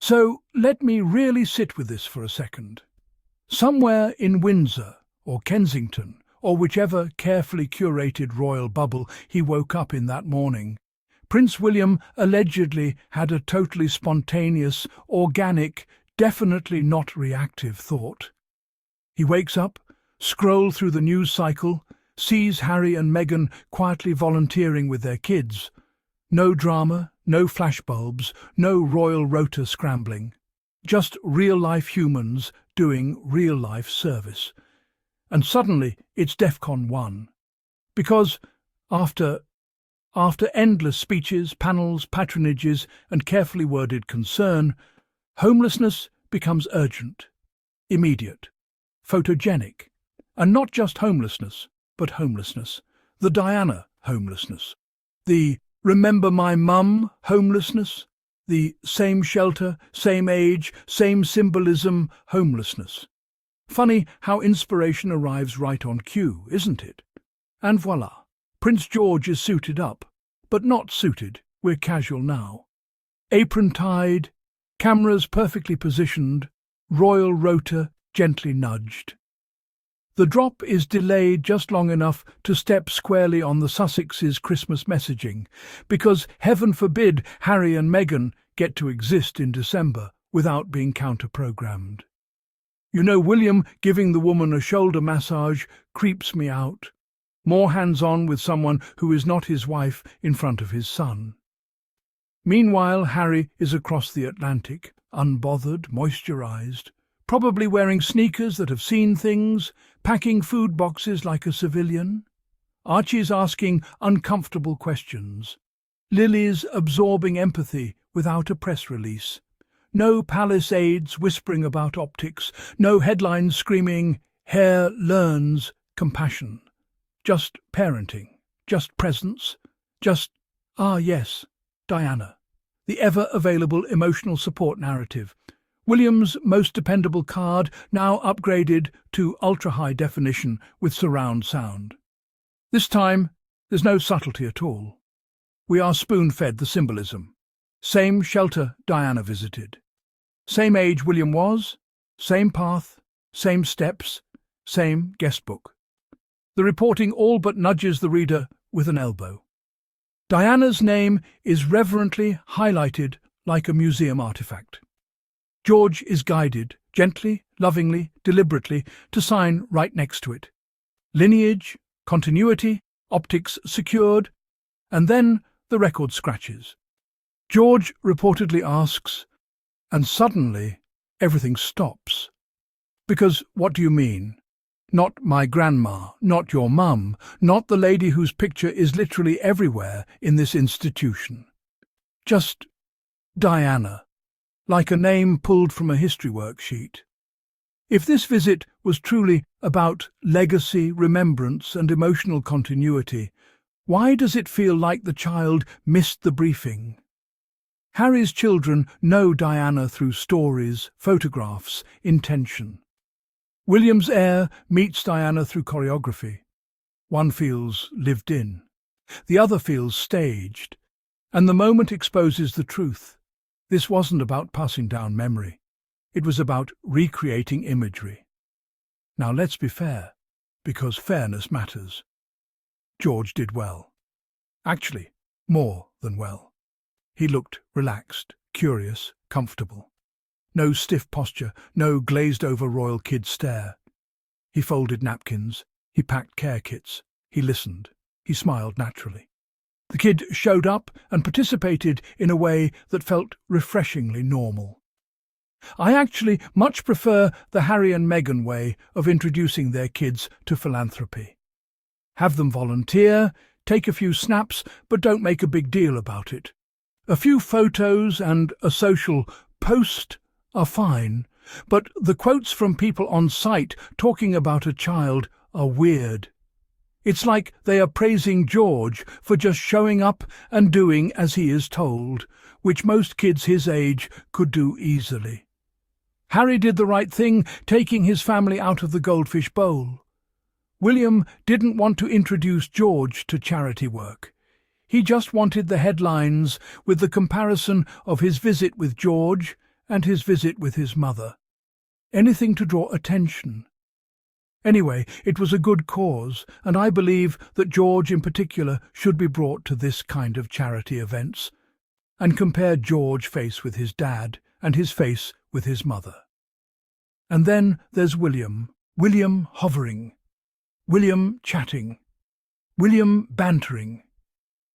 So let me really sit with this for a second. Somewhere in Windsor or Kensington, or whichever carefully curated royal bubble he woke up in that morning, Prince William allegedly had a totally spontaneous, organic, definitely not reactive thought. He wakes up, scrolls through the news cycle, sees Harry and Meghan quietly volunteering with their kids. No drama, no flashbulbs, no royal rota scrambling. Just real-life humans doing real-life service. And suddenly it's DEFCON 1. Because after endless speeches, panels, patronages, and carefully worded concern, homelessness becomes urgent, immediate, photogenic, and not just homelessness, but homelessness. The Diana homelessness. The remember my mum homelessness. The same shelter, same age, same symbolism homelessness. Funny how inspiration arrives right on cue, isn't it? And voila, Prince George is suited up, but not suited, we're casual now. Apron tied, cameras perfectly positioned, royal rota gently nudged. The drop is delayed just long enough to step squarely on the Sussexes' Christmas messaging, because heaven forbid Harry and Meghan get to exist in December without being counter-programmed. You know, William giving the woman a shoulder massage creeps me out. More hands-on with someone who is not his wife in front of his son. Meanwhile, Harry is across the Atlantic, unbothered, moisturized, probably wearing sneakers that have seen things, packing food boxes like a civilian. Archie's asking uncomfortable questions. Lily's absorbing empathy without a press release. No palace aides whispering about optics, no headlines screaming, "Hare learns compassion." Just parenting, just presence, just, ah yes, Diana. The ever-available emotional support narrative. William's most dependable card, now upgraded to ultra-high definition with surround sound. This time, there's no subtlety at all. We are spoon-fed the symbolism. Same shelter Diana visited. Same age William was, same path, same steps, same guestbook. The reporting all but nudges the reader with an elbow. Diana's name is reverently highlighted like a museum artifact. George is guided, gently, lovingly, deliberately, to sign right next to it. Lineage, continuity, optics secured, and then the record scratches. George reportedly asks, and suddenly everything stops. Because what do you mean? Not my grandma, not your mum, not the lady whose picture is literally everywhere in this institution. Just Diana, like a name pulled from a history worksheet. If this visit was truly about legacy, remembrance, and emotional continuity, why does it feel like the child missed the briefing? Harry's children know Diana through stories, photographs, intention. William's heir meets Diana through choreography. One feels lived in, the other feels staged, and the moment exposes the truth. This wasn't about passing down memory. It was about recreating imagery. Now let's be fair, because fairness matters. George did well. Actually, more than well. He looked relaxed, curious, comfortable. No stiff posture, no glazed-over royal kid stare. He folded napkins, he packed care kits, he listened, he smiled naturally. The kid showed up and participated in a way that felt refreshingly normal. I actually much prefer the Harry and Meghan way of introducing their kids to philanthropy. Have them volunteer, take a few snaps, but don't make a big deal about it. A few photos and a social post are fine, but the quotes from people on site talking about a child are weird. It's like they are praising George for just showing up and doing as he is told, which most kids his age could do easily. Harry did the right thing, taking his family out of the Goldfish Bowl. William didn't want to introduce George to charity work. He just wanted the headlines with the comparison of his visit with George and his visit with his mother. Anything to draw attention. Anyway, it was a good cause, and I believe that George in particular should be brought to this kind of charity events, and compare George face with his dad and his face with his mother. And then there's William. William hovering. William chatting. William bantering.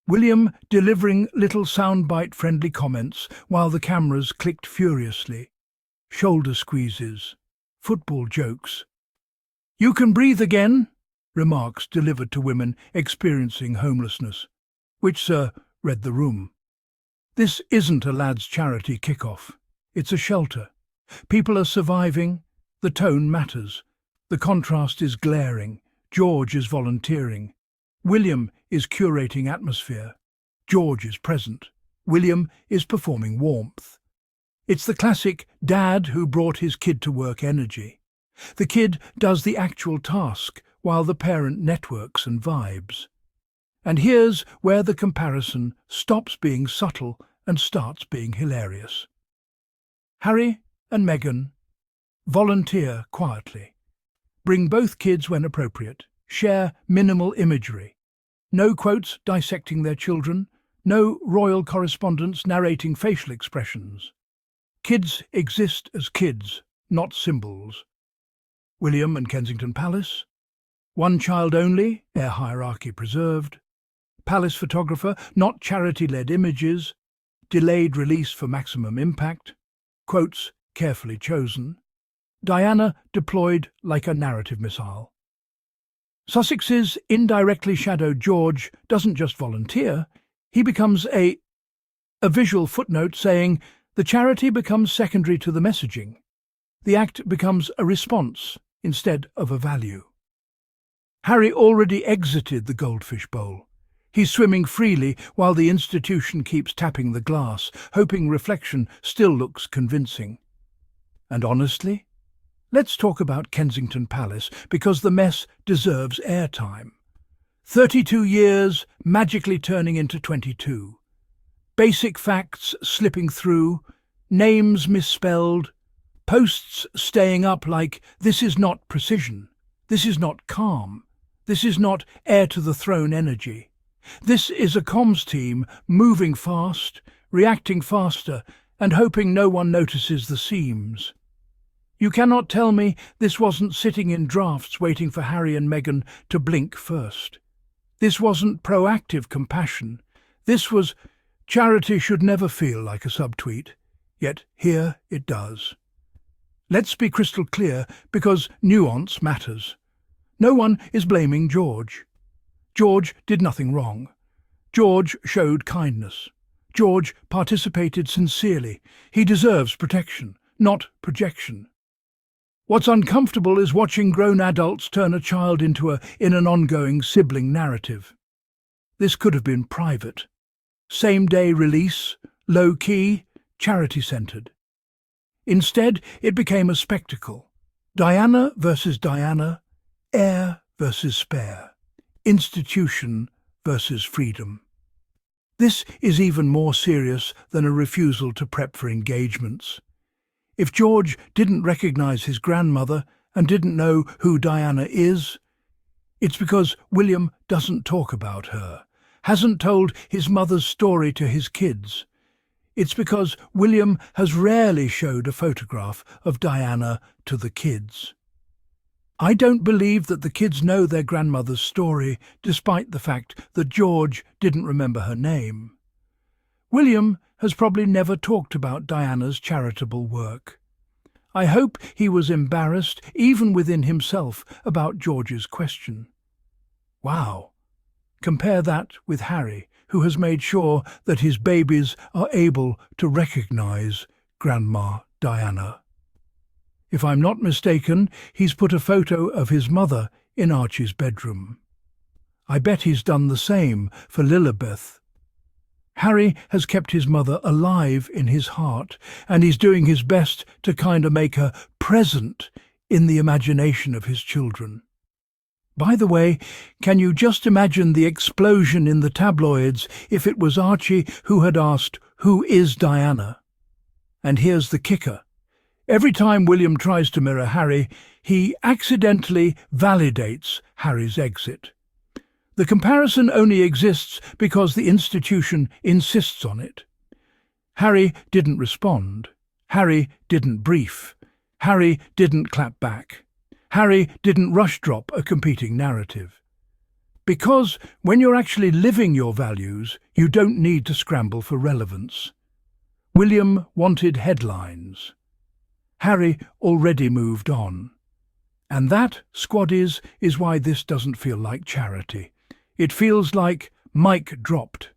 William delivering little soundbite-friendly comments while the cameras clicked furiously. Shoulder squeezes. Football jokes. "You can breathe again," remarks delivered to women experiencing homelessness. Which, sir, read the room. This isn't a lads' charity kick-off. It's a shelter. People are surviving. The tone matters. The contrast is glaring. George is volunteering. William is curating atmosphere. George is present. William is performing warmth. It's the classic dad who brought his kid to work energy. The kid does the actual task while the parent networks and vibes. And here's where the comparison stops being subtle and starts being hilarious. Harry and Meghan volunteer quietly. Bring both kids when appropriate. Share minimal imagery. No quotes dissecting their children. No royal correspondence narrating facial expressions. Kids exist as kids, not symbols. William and Kensington Palace. One child only, air hierarchy preserved. Palace photographer, not charity-led images. Delayed release for maximum impact. Quotes carefully chosen. Diana deployed like a narrative missile. Sussex's indirectly shadowed George doesn't just volunteer, he becomes a visual footnote saying the charity becomes secondary to the messaging. The act becomes a response instead of a value. Harry already exited the goldfish bowl. He's swimming freely while the institution keeps tapping the glass, hoping reflection still looks convincing. And honestly, let's talk about Kensington Palace, because the mess deserves airtime. 32 years magically turning into 22. Basic facts slipping through, names misspelled, posts staying up like this is not precision, this is not calm, this is not heir to the throne energy. This is a comms team moving fast, reacting faster, and hoping no one notices the seams. You cannot tell me this wasn't sitting in drafts waiting for Harry and Meghan to blink first. This wasn't proactive compassion. This was charity should never feel like a subtweet, yet here it does. Let's be crystal clear, because nuance matters. No one is blaming George. George did nothing wrong. George showed kindness. George participated sincerely. He deserves protection, not projection. What's uncomfortable is watching grown adults turn a child into an ongoing sibling narrative. This could have been private. Same-day release, low-key, charity-centered. Instead, it became a spectacle. Diana versus Diana, heir versus spare, institution versus freedom. This is even more serious than a refusal to prep for engagements. If George didn't recognize his grandmother and didn't know who Diana is, it's because William doesn't talk about her, hasn't told his mother's story to his kids. It's because William has rarely showed a photograph of Diana to the kids. I don't believe that the kids know their grandmother's story, despite the fact that George didn't remember her name. William has probably never talked about Diana's charitable work. I hope he was embarrassed, even within himself, about George's question. Wow. Compare that with Harry, who has made sure that his babies are able to recognize Grandma Diana. If I'm not mistaken, he's put a photo of his mother in Archie's bedroom. I bet he's done the same for Lilibeth. Harry has kept his mother alive in his heart, and he's doing his best to kind of make her present in the imagination of his children. By the way, can you just imagine the explosion in the tabloids if it was Archie who had asked, "Who is Diana?" And here's the kicker. Every time William tries to mirror Harry, he accidentally validates Harry's exit. The comparison only exists because the institution insists on it. Harry didn't respond. Harry didn't brief. Harry didn't clap back. Harry didn't rush drop a competing narrative. Because when you're actually living your values, you don't need to scramble for relevance. William wanted headlines. Harry already moved on. And that, squaddies, is why this doesn't feel like charity. It feels like mic dropped.